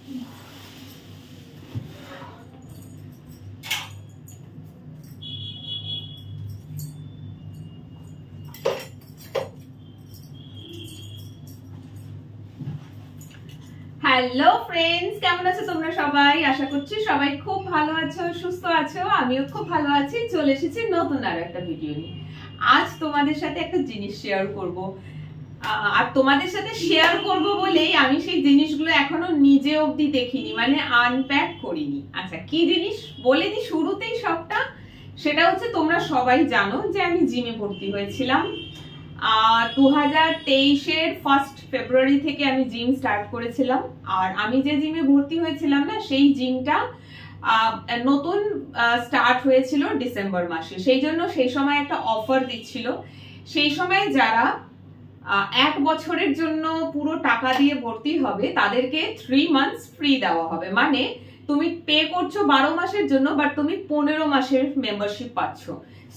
Hello friends, কেমন আছো তোমরা সবাই? আশা করছি সবাই খুব ভালো আছো, সুস্থ আছো। আমিও খুব ভালো আছি। চলে এসেছি নতুন আর একটা ভিডিও নিয়ে। আজ তোমাদের সাথে একটা জিনিস শেয়ার করব, আর তোমাদের সাথে শেয়ার করব বলেই আমি সেই জিনিসগুলো এখনো নিজে অবধি দেখিনি, মানে আনপ্যাক করিনি। আচ্ছা, কি জিনিস বলে দিই শুরুতেই সবটা। সেটা হচ্ছে, তোমরা সবাই জানো যে আমি জিমে ভর্তি হয়েছিলাম। 2023-এর 1 ফেব্রুয়ারি থেকে আমি জিম স্টার্ট করেছিলাম। আর আমি যে জিমে ভর্তি হয়েছিলাম না, সেই জিমটা নতুন স্টার্ট হয়েছিল ডিসেম্বর মাসে। সেই জন্য সেই সময় একটা অফার দিচ্ছিল। সেই সময় যারা 1 বছরের জন্য পুরো টাকা দিয়ে ভর্তি হবে, তাদেরকে 3 মান্থস ফ্রি দেওয়া হবে। মানে তুমি পে করছো 12 মাসের জন্য, বাট তুমি 15 মাসের মেম্বারশিপ পাচ্ছ।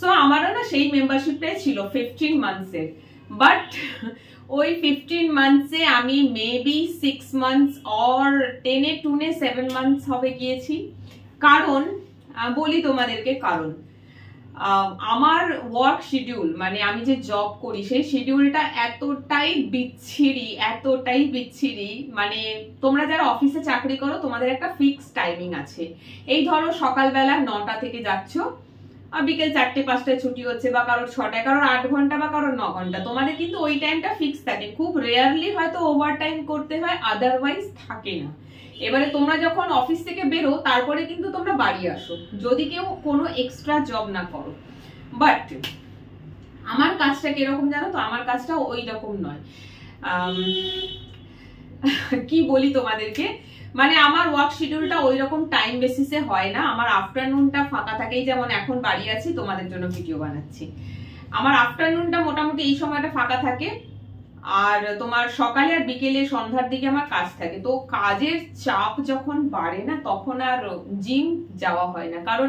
সো আমারও না সেই মেম্বারশিপটাই ছিল 15 মান্থসের। বাট ওই 15 মান্থসে আমি মেবি 6 মান্থস অর 7 মান্থস হবে গিয়েছি। কারণ বলি তোমাদেরকে, কারণ আমার ওয়ার্ক শিডিউল, মানে আমি যে জব করি সেই শিডিউলটা এতটাই বিচ্ছিরি। মানে তোমরা যারা অফিসে চাকরি করো, তোমাদের একটা ফিক্স টাইমিং আছে। এই ধরো সকালবেলা 9টা থেকে যাচ্ছ, বিকেল 4টে-5টায় ছুটি হচ্ছে, বা কারোর 6টায়, কারোর 8 ঘন্টা, বা কারোর 9 ঘন্টা। তোমাদের কিন্তু ওই টাইমটা ফিক্স থাকে। খুব রেয়ারলি হয়তো ওভার টাইম করতে হয়, আদারওয়াইজ থাকে না। এবারে তোমরা যখন অফিস থেকে বেরো, তারপরে কিন্তু তোমরা বাড়ি আসো, যদি কেউ কোনো এক্সট্রা জব না করো। বাট আমার কাজটা কিরকম জানো তো? আমার কাজটা ওই রকম নয়। কি বলি তোমাদেরকে, মানে আমার ওয়ার্ক শিডিউলটা ওই রকম টাইম বেসিসে হয় না। আমার আফটারনুনটা ফাঁকা থাকে। যেমন এখন বাড়ি আছি, তোমাদের জন্য ভিডিও বানাচ্ছি। আমার আফটারনুনটা মোটামুটি এই সময়টা ফাঁকা থাকে। আর তোমার সকালে আর বিকেলে সন্ধ্যার দিকে আমার কাজ থাকে। তো কাজের চাপ যখন বাড়ে না, তখন আর জিম যাওয়া হয় না। কারণ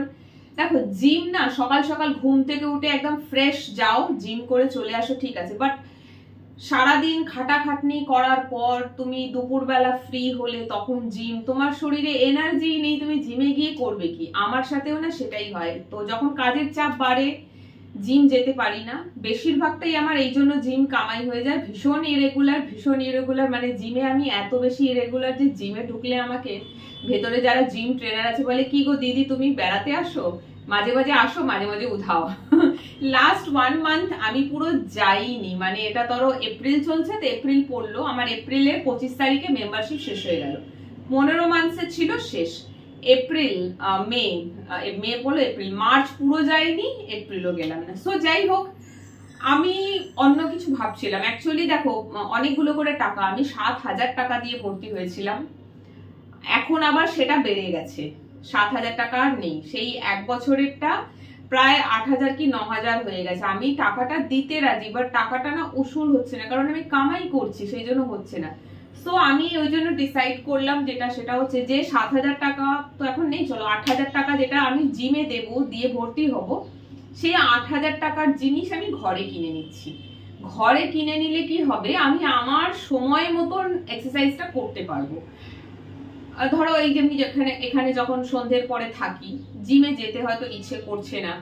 দেখো, জিম না সকাল সকাল ঘুম থেকে উঠে একদম ফ্রেশ যাও, জিম করে চলে আসো, ঠিক আছে। বাট সারাদিন খাটাখাটনি করার পর তুমি দুপুরবেলা ফ্রি হলে তখন জিম, তোমার শরীরে এনার্জি নেই, তুমি জিমে গিয়ে করবে কি? আমার সাথেও না সেটাই হয়। তো যখন কাজের চাপ বাড়ে, জিম যেতে পারি না। বেশিরভাগটাই আমার এই জন্য জিম কামাই হয়ে যায়। ভীষণ ইরেগুলার। মানে জিমে আমি এত বেশি ইরেগুলার যে জিমে ঢুকলে আমাকে ভেতরে যারা জিম ট্রেনার আছে বলে, কি গো দিদি, তুমি বেড়াতে আসো? মাঝে মাঝে আসো, মাঝে মাঝে উধাও। লাস্ট 1 মান্থ আমি পুরো যাইনি। মানে এটা ধরো এপ্রিল চলছে, তো এপ্রিল পড়লো, আমার এপ্রিলের 25 তারিখে মেম্বারশিপ শেষ হয়ে গেল। 15 মান্থসের ছিল শেষ। এপ্রিল, মে বলো, এপ্রিল, মার্চ পুরো যায়নি, এপ্রিলও গেলাম না। সো যাই হোক, আমি অন্য কিছু ভাবছিলাম। অ্যাকচুয়ালি দেখো, অনেকগুলো করে টাকা, আমি 7,000 টাকা দিয়ে ভর্তি হয়েছিলাম। এখন আবার সেটা বেড়ে গেছে, 7,000 টাকা আর নেই। সেই 1 বছরেরটা প্রায় 8,000 কি 9,000 হয়ে গেছে। আমি টাকাটা দিতে রাজি, বাট টাকাটা না উসুল হচ্ছে না, কারণ আমি কামাই করছি, সেই জন্য হচ্ছে না। সো আমি ওই জন্য ডিসাইড করলাম সেটা হচ্ছে যে 7,000 টাকা তো এখন নেই, চলো 8,000 টাকা যেটা আমি জিমে দেবো, দিয়ে ভর্তি হব, সেই 8,000 টাকার জিনিস আমি ঘরে কিনে নিচ্ছি। ঘরে কিনে নিলে কি হবে, আমি আমার সময় মতন এক্সারসাইজটা করতে পারবো। ধরো এই যেমনি এখানে যখন সন্ধ্যের পরে থাকি, জিমে যেতে হয়তো ইচ্ছে করছে না,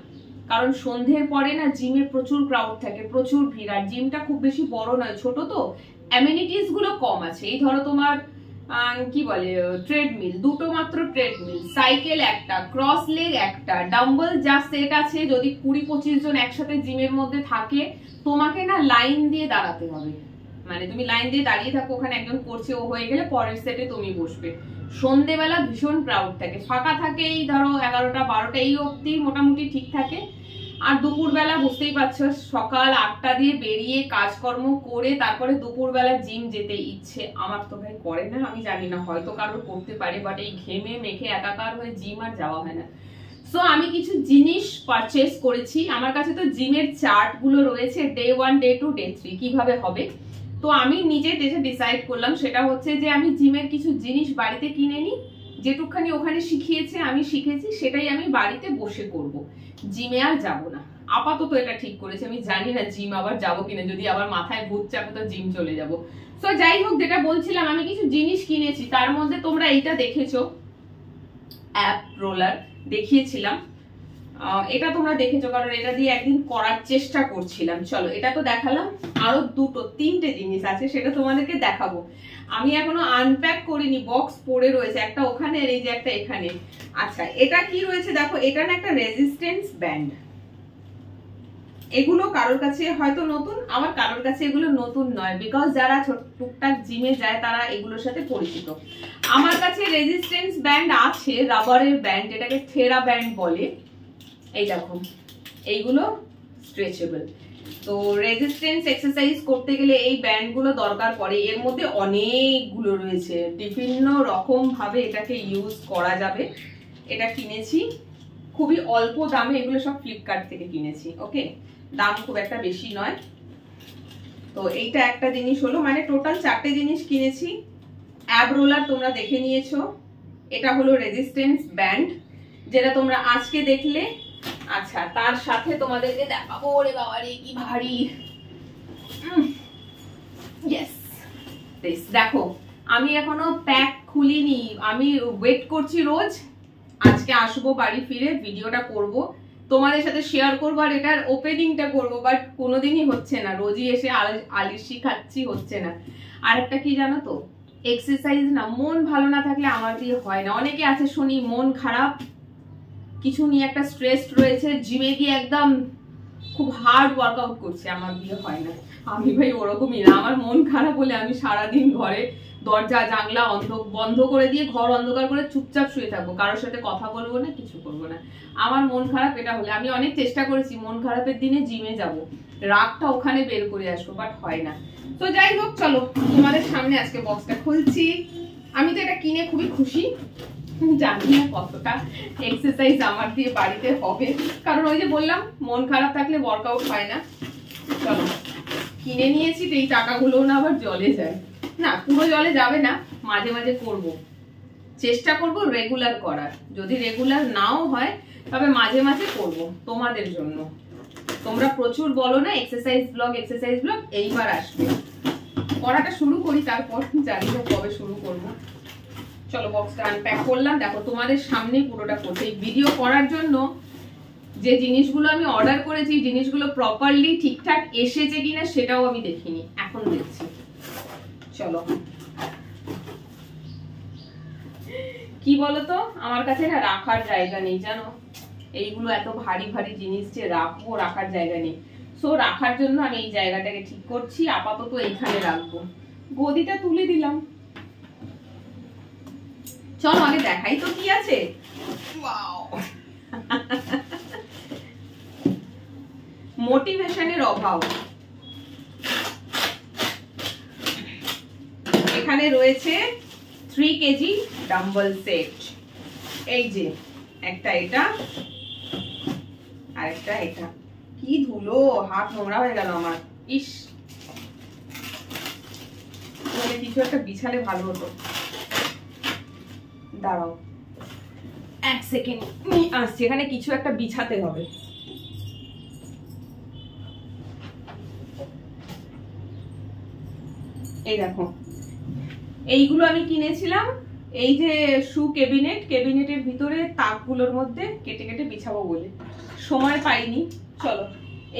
কারণ সন্ধ্যের পরে না জিমে প্রচুর ক্রাউড থাকে, প্রচুর ভিড়। আর জিমটা খুব বেশি বড় নয়, ছোট, তো অ্যামেনিটিস গুলো কম আছে। এই ধরো তোমার কি বলে, ট্রেডমিল, 2টো মাত্র ট্রেডমিল, সাইকেল একটা, ক্রস লেগ একটা, ডাম্বল যা সেট আছে। যদি 20-25 জন একসাথে জিমের মধ্যে থাকে, তোমাকে না লাইন দিয়ে দাঁড়াতে হবে। মানে তুমি লাইন দিয়ে দাঁড়িয়ে থাকো, ওখানে একজন করছে, ও হয়ে গেলে পরের সেটে তুমি বসবে। সন্ধ্যেবেলা ভীষণ ক্রাউড থাকে, ফাঁকা থাকে এই ধরো 11টা 12টা এই অবধি মোটামুটি ঠিক থাকে। আর দুপুরবেলা বুঝতেই পারছো, সকাল 8টা দিয়ে বেরিয়ে কাজকর্ম করে তারপরে দুপুরবেলা জিম যেতে ইচ্ছে আমার তো ভাই করে না। আমি জানি না, হয়তো কারোর করতে পারে, বাট এই ঘেমে মেখে একাকার হয়ে জিম আর যাওয়া হয় না। সো আমি কিছু জিনিস পারচেস করেছি। আমার কাছে তো জিমের চার্ট গুলো রয়েছে, ডে 1, ডে 2, ডে 3 কিভাবে হবে। তো আমি নিজে ডিসাইড করলাম, সেটা হচ্ছে যে আমি জিমের কিছু জিনিস বাড়িতে কিনে নিই, যেটুকখানি ওখানে শিখিয়েছে আমি শিখেছি, সেটাই আমি বাড়িতে বসে করব, জিমে আর যাব না। আপাতত এটা ঠিক করেছি। আমি জানি না জিম আবার যাবো কিনা, যদি আবার মাথায় ভূত চাপে তো জিম চলে যাব। তো যাই হোক, যেটা বলছিলাম, আমি কিছু জিনিস কিনেছি, তার মধ্যে তোমরা এইটা দেখেছো, অ্যাপ রোলার দেখিয়েছিলাম, এটা তোমরা দেখেছো, কারণ এটা দিয়ে একদিন করার চেষ্টা করছিলাম। চলো, এটা তো দেখালাম, আরো তিনটে জিনিস আছে, সেটা তোমাদেরকে দেখাবো। আমি এখনো আনপ্যাক করিনি, বক্স পড়ে রয়েছে, একটা ওখানে আর এই যে একটা এখানে। আচ্ছা, এটা কি রয়েছে দেখো, এটা না একটা রেজিস্ট্যান্স ব্যান্ড। এগুলো কারোর কাছে হয়তো নতুন, আবার কারোর কাছে এগুলো নতুন নয়, বিকজ যারা টুকটাক জিমে যায় তারা এগুলোর সাথে পরিচিত। আমার কাছে রেজিস্ট্যান্স ব্যান্ড আছে, রাবারের ব্যান্ড, এটাকে থেরা ব্যান্ড বলে। এই দেখো, এইগুলো স্ট্রেচেবল। তো রেজিস্ট্যান্স এক্সারসাইজ করতে গেলে এই ব্যান্ডগুলো দরকার পড়ে। এর মধ্যে অনেকগুলো রয়েছে, বিভিন্ন রকম ভাবে এটাকে ইউজ করা যাবে। এটা কিনেছি খুবই অল্প দামে, এগুলো সব ফ্লিপকার্ট থেকে কিনেছি। ওকে, দাম খুব একটা বেশি নয়। তো এইটা একটা জিনিস হলো, মানে টোটাল 4টে জিনিস কিনেছি। অ্যাব রোলার তোমরা দেখে নিয়েছো, এটা হলো রেজিস্ট্যান্স ব্যান্ড, যেটা তোমরা আজকে দেখলে। আচ্ছা, তার সাথে তোমাদেরকে দেখাবো, ওরে বাবা রে কি ভারী, ইয়েস দিস। দেখো, আমি এখনো প্যাক খুলিনি, আমি ওয়েট করছি রোজ আজকে আসবো বাড়ি ফিরে, ভিডিওটা করব, তোমাদের সাথে শেয়ার করবো, আর এটার ওপেনিংটা করবো, বাট কোনোদিনই হচ্ছে না। রোজই এসে আলিশি খাচ্ছি, হচ্ছে না। আর একটা কি জানো তো, এক্সারসাইজ না, মন ভালো না থাকলে আমার দিয়ে হয় না। অনেকে আছে শুনি মন খারাপ, কিছু নিয়ে একটা স্ট্রেস রয়েছে, জিমে গিয়ে একদম খুব হার্ড ওয়ার্কআউট করছে, আমার দিয়ে হয় না। আমি ভাই ওরকমই না, আমার মন খারাপ হলে আমি সারাদিন ঘরে দরজা জানলা বন্ধ করে দিয়ে, ঘর অন্ধকার করে চুপচাপ শুয়ে থাকবো, কারোর সাথে কথা বলবো না, কিছু করবো না। আমার মন খারাপ এটা হলে, আমি অনেক চেষ্টা করেছি মন খারাপের দিনে জিমে যাব, রাগটা ওখানে বের করে আসবো, বাট হয় না। তো যাই হোক, চলো তোমাদের সামনে আজকে বক্সটা খুলছি। আমি তো এটা কিনে খুবই খুশি, জানি না কতটা এক্সারসাইজ আমার দিয়ে বাড়িতে হবে, কারণ ওই যে বললাম মন খারাপ থাকলে ওয়ার্কআউট হয় না। চলো, কিনে নিয়েছি, তো এই টাকাগুলো না আবার জলে যায় না, পুরো জলে যাবে না, মাঝে মাঝে করব, চেষ্টা করব রেগুলার করার। যদি রেগুলার নাও হয় তবে মাঝে মাঝে করব তোমাদের জন্য। তোমরা প্রচুর বলো না এক্সারসাইজ ব্লগ, এইবার আসবে, করাটা শুরু করি, তারপর জানি না কবে শুরু করব। চলো, বক্সটা আনপ্যাক করলাম। দেখো, তোমাদের সামনেই পুরোটা করছি। এই ভিডিও করার জন্য যে জিনিসগুলো আমি অর্ডার করেছি, জিনিসগুলো প্রপারলি ঠিকঠাক এসেছে কিনা সেটাও আমি দেখিনি, এখন দেখছি। চলো, কি বলতো, আমার কাছে না রাখার জায়গা নেই, জানো, এইগুলো এত ভারী ভারী জিনিস যে রাখবো, রাখার জায়গা নেই। সো রাখার জন্য আমি এই জায়গাটাকে ঠিক করছি, আপাতত এইখানে রাখবো। গদিটা তুলে দিলাম। চলো আগে দেখাই তো কি আছে। মোটিভেশনের অভাব। এখানে রয়েছে 3 কেজি ডাম্বল সেট। এই যে একটা, এটা আর একটা, এটা। কি ধুলো, হাত নোংরা হয়ে গেল আমার। ইস, কিছু একটা বিছালে ভালো হতো। দাঁড়াও 1 সেকেন্ড, আসছি, এখানে কিছু একটা বিছাতে হবে। এই দেখো, এইগুলো আমি কিনেছিলাম, এই যে শু ক্যাবিনেটের ভিতরে তাকগুলোর মধ্যে কেটে কেটে বিছাবো বলে, সময় পাইনি। চলো,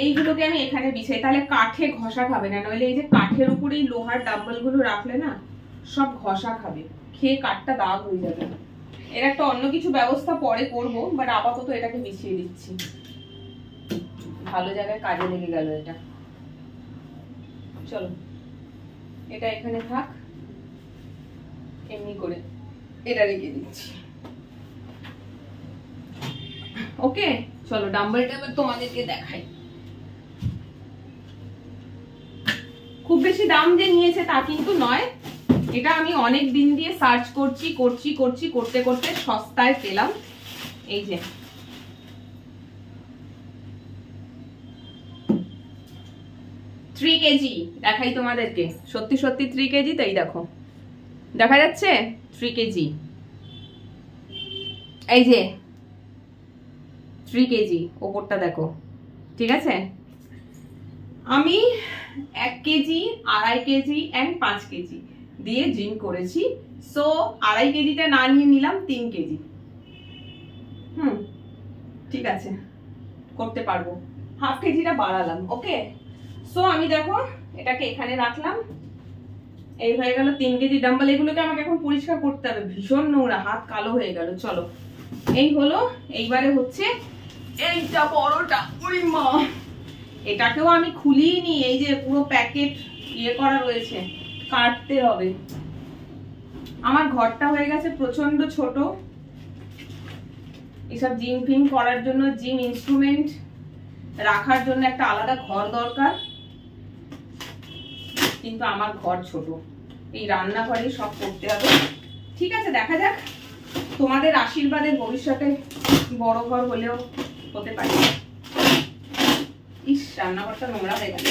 এইগুলোকে আমি এখানে বিছাই, তাহলে কাঠে ঘষা খাবে না, নইলে এই যে কাঠের উপরেই লোহার ডাম্বল গুলো রাখলে না সব ঘষা খাবে, খেয়ে কাঠটা দাগ হয়ে যাবে। এর একটা অন্য কিছু ব্যবস্থা পরে করব, বাট আপাতত এটাকে বিছিয়ে দিচ্ছি। ভালো জায়গায় কাজে লেগে গেল এটা। চলো, এটা এখানে থাক, এমনি করে এটা রেখে দিচ্ছি। ওকে, চলো ডাম্বলটা এবার তোমাদেরকে দেখাই। খুব বেশি দাম যে নিয়েছে তা কিন্তু নয়, এটা আমি অনেক দিন দিয়ে সার্চ করতে করতে সস্তায় পেলাম। এই যে 3 কেজি দেখাই তোমাদেরকে, সত্যি সত্যি 3 কেজি। তাই দেখো, দেখা যাচ্ছে 3 কেজি, এই যে 3 কেজি, ওপরটা দেখো, ঠিক আছে। আমি 1 কেজি, 2.5 কেজি এন্ড 5 কেজি দিয়ে জিম করেছি। সো 2.5 কেজিটা না নিয়ে নিলাম 3 কেজি। ঠিক আছে, করতে পারবো। হাফ কেজিটা বাড়ালাম। ওকে, সো আমি দেখো এটাকে এখানে রাখলাম। এই হয়ে গেল 3 কেজি ডাম্বল। এগুলোকে আমাকে এখন পরিষ্কার করতে হবে, ভীষণ নোংরা, হাত কালো হয়ে গেল। চলো, এই হলো। এইবারে হচ্ছে এইটা বড়টা। ওরে মা, এটাকেও আমি খুলিনি। এই যে পুরো প্যাকেট ইয়ে করা রয়েছে, কাটতে হবে। আমার ঘরটা হয়ে গেছে প্রচন্ড ছোট। এসব জিম ফিম করার জন্য, জিম ইনস্ট্রুমেন্ট রাখার জন্য একটা আলাদা ঘর দরকার, কিন্তু আমার ঘর ছোট। এই রান্নাঘরে সব করতে হবে। ঠিক আছে, দেখা যাক। তোমাদের আশীর্বাদে ভবিষ্যতে বড় ঘর হলেও হতে পারে। ইস, রান্নাঘরটা নোংরা হয়ে গেল।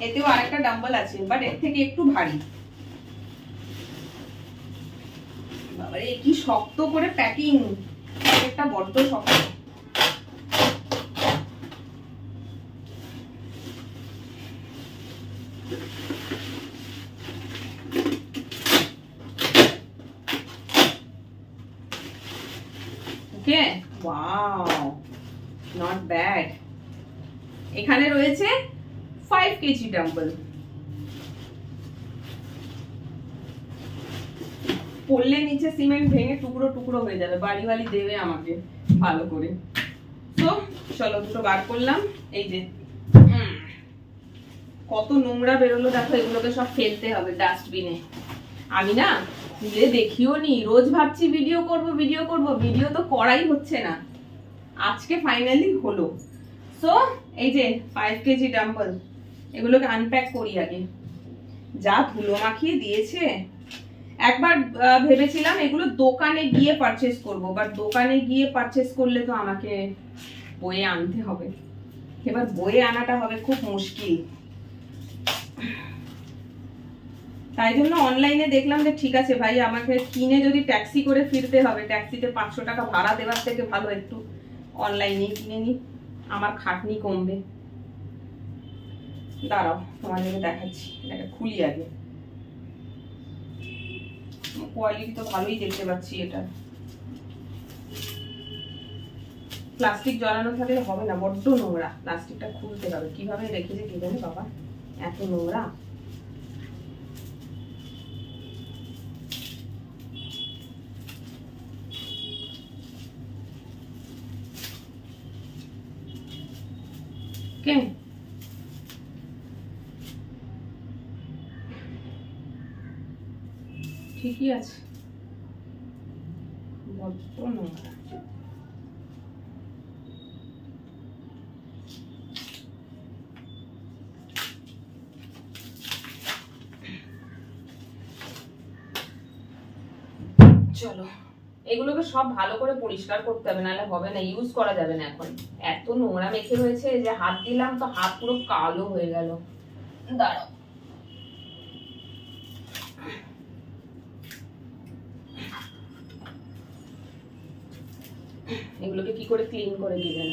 এতেও আরেকটা ডাম্বল আছে, বাট এর থেকে একটু ভারী। বাবারে, কি শক্ত করে প্যাকিং, একটা বড্ড শক্ত। ওকে, ওয়াও, নট ব্যাড। এখানে রয়েছে 5 কেজি ডাম্বল। পড়লে নিচে সিমেন্ট ভেঙে টুকরো টুকরো হয়ে যাবে, বাড়ি বাড়ি দেবে আমাকে ভালো করে। তো চলো, দুটো বার করলাম। এই যে কত নোংরা বেরোলো দেখো, এগুলোকে সব ফেলতে হবে ডাস্টবিনে। আমি না খুলে দেখিও নি, রোজ ভাবছি ভিডিও করব ভিডিও করব, ভিডিও তো করাই হচ্ছে না। আজকে ফাইনালি হলো। সো এই যে 5 কেজি ডাম্বল, এগুলোকে আনপ্যাক করি আগে। যা ধুলো মাখিয়ে দিয়েছে। একবার ভেবেছিলাম এগুলো দোকানে গিয়ে পারচেজ করব, বাট দোকানে গিয়ে পারচেজ করলে তো আমাকে বয়ে আনতে হবে। এবার বয়ে আনাটা হবে খুব মুশকিল। তাই জন্য অনলাইনে দেখলাম যে ঠিক আছে ভাই, আমাকে কিনে যদি ট্যাক্সি করে ফিরতে হবে, ট্যাক্সিতে 500 টাকা ভাড়া দেওয়ার থেকে ভালো একটু অনলাইনে কিনে নি, আমার খাটনি কমবে। দাঁড়াও, তোমাদেরকে দেখাচ্ছি। এটাকে খুলি আগে। কোয়ালিটি তো ভালোই দেখতে পাচ্ছি। এটা প্লাস্টিক জড়ানো থাকলে হবে না, বড্ড নোংরা। প্লাস্টিকটা খুলতে হবে। কিভাবে রেখেছে কি জানি বাবা, এত নোংরা। কে ঠিকই আছে, বড্ড নোংরা। চলো, এগুলোকে সব ভালো করে পরিষ্কার করতে হবে, নাহলে হবে না, ইউজ করা যাবে না। এখন এত নোংরা মেখে রয়েছে যে হাত দিলাম তো হাত পুরো কালো হয়ে গেল। দাঁড়াও, এগুলোকে কি করে ক্লিন করে দিবেন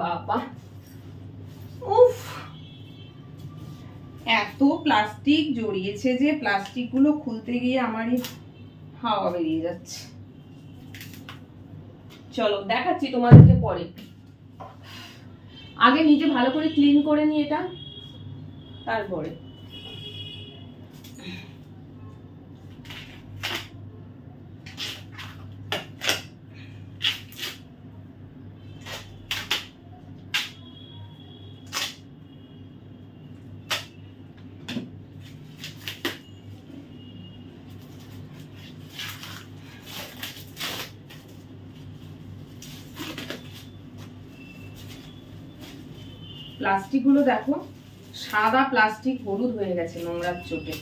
বাবা। উফ, এত প্লাস্টিক জড়িয়েছে যে প্লাস্টিক গুলো খুলতে গিয়ে আমারই হাওয়া বেরিয়ে যাচ্ছে। চলো দেখাচ্ছি তোমাদেরকে পরে। আগে নিজে ভালো করে ক্লিন করে নি এটা, তারপরে। প্লাস্টিক গুলো দেখো, সাদা প্লাস্টিক হলুদ হয়ে গেছে নোংরার চোটে।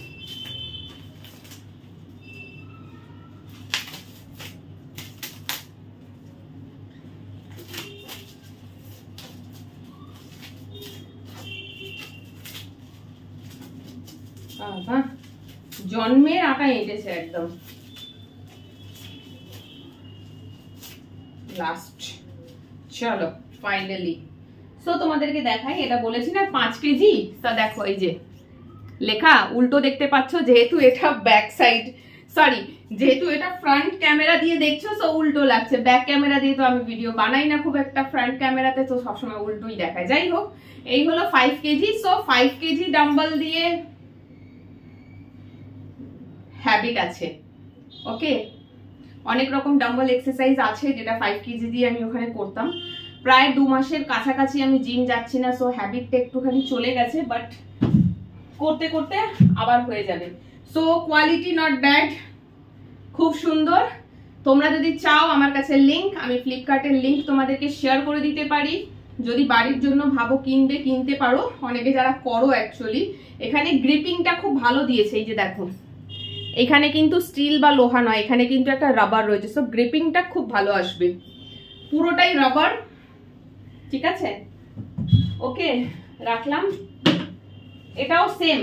জন্মের আটা এঁটেছে একদম। লাস্ট চলো ফাইনালি সো তোমাদেরকে দেখাই, এটা বলেছি না 5 কেজি, তা দেখো এই যে লেখা উল্টো দেখতে পাচ্ছ, যেহেতু এটা ব্যাক সাইড, সরি যেহেতু এটা ফ্রন্ট ক্যামেরা দিয়ে দেখছো সো উল্টো লাগছে, ব্যাক ক্যামেরা দিয়ে তো আমি ভিডিও বানাই না খুব একটা, ফ্রন্ট ক্যামেরাতে তো সবসময় উল্টোই দেখায়। যাই হোক, এই হলো 5 কেজি। সো 5 কেজি ডাম্বল দিয়ে হ্যাবিট আছে, ওকে। অনেক রকম ডাম্বল এক্সারসাইজ আছে যেটা 5 কেজি দিয়ে আমি ওখানে করতাম। প্রায় 2 মাসের কাছাকাছি আমি জিম যাচ্ছি না, সো হ্যাবিটটা একটুখানি চলে গেছে, বাট করতে করতে আবার হয়ে যাবে। সো কোয়ালিটি নট ব্যাড, খুব সুন্দর। তোমরা যদি চাও আমার কাছে লিংক, আমি ফ্লিপকার্টের লিংক তোমাদেরকে শেয়ার করে দিতে পারি। যদি বাড়ির জন্য ভাবো কিনবে, কিনতে পারো, অনেকে যারা করো অ্যাকচুয়ালি। এখানে গ্রিপিংটা খুব ভালো দিয়েছে, এই যে দেখো এখানে কিন্তু স্টিল বা লোহা নয়, এখানে কিন্তু একটা রাবার রয়েছে, সো গ্রিপিংটা খুব ভালো আসবে, পুরোটাই রাবার, ঠিক আছে। ওকে, রাখলাম। এটাও সেম,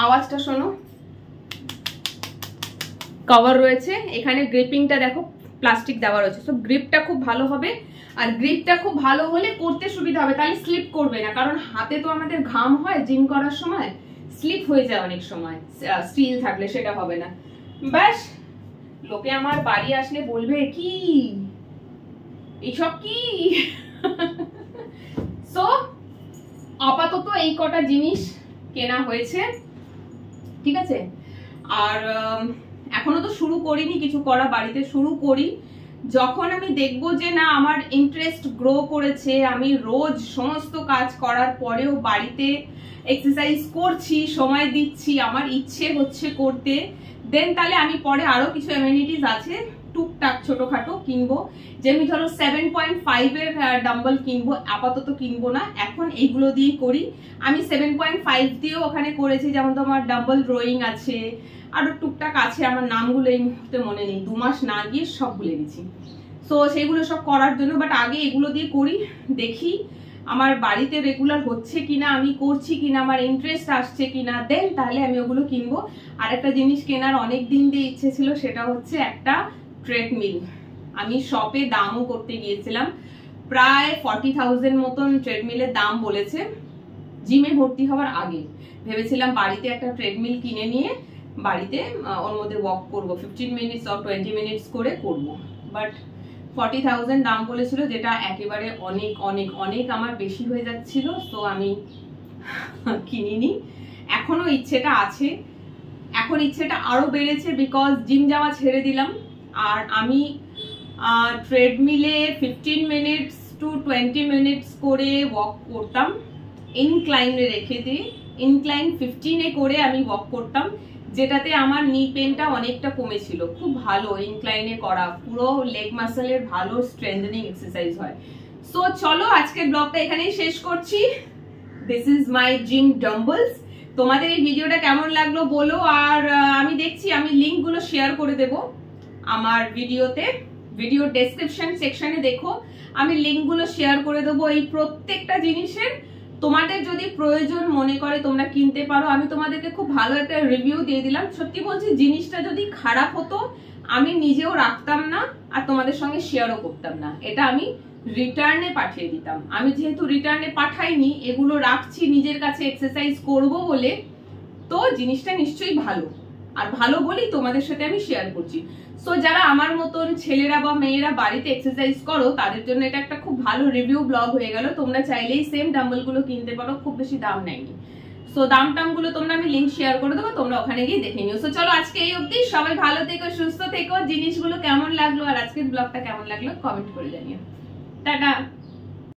আওয়াজটা শোনো, কভার রয়েছে, এখানে গ্রিপিংটা দেখো প্লাস্টিক দেওয়া রয়েছে, সো গ্রিপটা খুব ভালো হবে। আর গ্রিপটা খুব ভালো হলে করতে সুবিধা হবে, তাহলে স্লিপ করবে না, কারণ হাতে তো আমাদের ঘাম হয় জিম করার সময়, স্লিপ হয়ে যায় অনেক সময় স্টিল থাকলে, সেটা হবে না। ব্যাস, লোকে আমার বাড়ি আসলে বলবে কি এইসব কি। সো আপাতত এই কটা জিনিস কেনা হয়েছে, ঠিক আছে। আর এখনো তো শুরু করিনি কিছু করা, বাড়িতে শুরু করি যখন আমি দেখবো যে না আমার ইন্টারেস্ট গ্রো করেছে, আমি রোজ সমস্ত কাজ করার পরেও বাড়িতে এক্সারসাইজ করছি, সময় দিচ্ছি, আমার ইচ্ছে হচ্ছে করতে, দেন তাহলে আমি পরে আরো কিছু অ্যামেনিটিস আছে টুকটাক ছোটখাটো কিনবো, যেমনি ধরো 7.5 এর ডাম্বল কিনবো, আপাতত কিনবো না, এখন এইগুলো দিয়ে করি। আমি 7.5 দিয়েও ওখানে করেছি, যেমন তোমার ডাম্বল রোয়িং আছে, আরো টুকটাক আছে, আমার নামগুলো এই মুহূর্তে মনে নেই, 2 মাস না গিয়ে সব ভুলে গেছি। সো সেগুলো সব করার জন্য, বাট আগে এগুলো দিয়ে করি, দেখি আমার বাড়িতে রেগুলার হচ্ছে কিনা, আমি করছি কিনা, আমার ইন্টারেস্ট আসছে কিনা, দেন তাহলে আমি ওগুলো কিনবো। আর একটা জিনিস কেনার অনেক দিন দিয়ে ইচ্ছে ছিল, সেটা হচ্ছে একটা ট্রেডমিল। আমি শপে দামও করতে গিয়েছিলাম, প্রায় 40,000 মতন ট্রেডমিলের দাম বলেছে। জিমে ভর্তি হওয়ার আগে ভেবেছিলাম বাড়িতে একটা ট্রেডমিল কিনে নিয়ে বাড়িতে ওর মধ্যে ওয়াক করবো, 15 মিনিটস অর 20 মিনিটস করে করবো, বাট 40,000 দাম বলেছিল, যেটা একেবারে অনেক অনেক অনেক আমার বেশি হয়ে যাচ্ছিল, তো আমি কিনিনি। এখনো ইচ্ছেটা আছে, এখন ইচ্ছেটা আরো বেড়েছে, বিকজ জিম যাওয়া ছেড়ে দিলাম। আর আমি ট্রেডমিলে 15 মিনিটস টু 20 মিনিটস করে ওয়াক করতাম, ইনক্লাইনে রেখে দিয়ে, ইনক্লাইন 15-এ করে আমি ওয়াক করতাম, যেটাতে আমার নি পেনটা অনেকটা কমেছিল। খুব ভালো ইনক্লাইনে করা, পুরো লেগ মাসেলের ভালো স্ট্রেংথেনিং এক্সারসাইজ হয়। সো চলো আজকের ব্লগটা এখানেই শেষ করছি। This is my gym dumbbells. তোমাদের এই ভিডিওটা কেমন লাগলো বলো, আর আমি দেখছি আমি লিঙ্কগুলো শেয়ার করে দেব আমার ভিডিওতে, ভিডিও ডেসক্রিপশন সেকশনে দেখো, আমি লিঙ্কগুলো শেয়ার করে দেবো। এই প্রত্যেকটা জিনিসের তোমাদের যদি প্রয়োজন মনে করে তোমরা কিনতে পারো। আমি তোমাদেরকে খুব ভালো একটা রিভিউ দিয়ে দিলাম। সত্যি বলছি, জিনিসটা যদি খারাপ হতো আমি নিজেও রাখতাম না আর তোমাদের সঙ্গে শেয়ারও করতাম না, এটা আমি রিটার্নে পাঠিয়ে দিতাম। আমি যেহেতু রিটার্নে পাঠাইনি, এগুলো রাখছি নিজের কাছে এক্সারসাইজ করব বলে, তো জিনিসটা নিশ্চয়ই ভালো, আর ভালো বলেই তোমাদের সাথে আমি শেয়ার করছি। সো যারা আমার মতন ছেলেরা বা মেয়েরা বাড়িতে এক্সারসাইজ করো, তাদের জন্য এটা একটা খুব ভালো রিভিউ ব্লগ হয়ে গেল। তোমরা চাইলেই সেম ডাম্বল গুলো কিনতে পারো, খুব বেশি দাম নেয়নি। সো দাম গুলো তোমরা আমি লিঙ্ক শেয়ার করে দেবো, তোমরা ওখানে গিয়ে দেখে নিও। সো চলো আজকে এই অবধি, সবাই ভালো থেকো, সুস্থ থেকো। জিনিসগুলো কেমন লাগলো আর আজকের ব্লগটা কেমন লাগলো কমেন্ট করে জানিও। টাটা।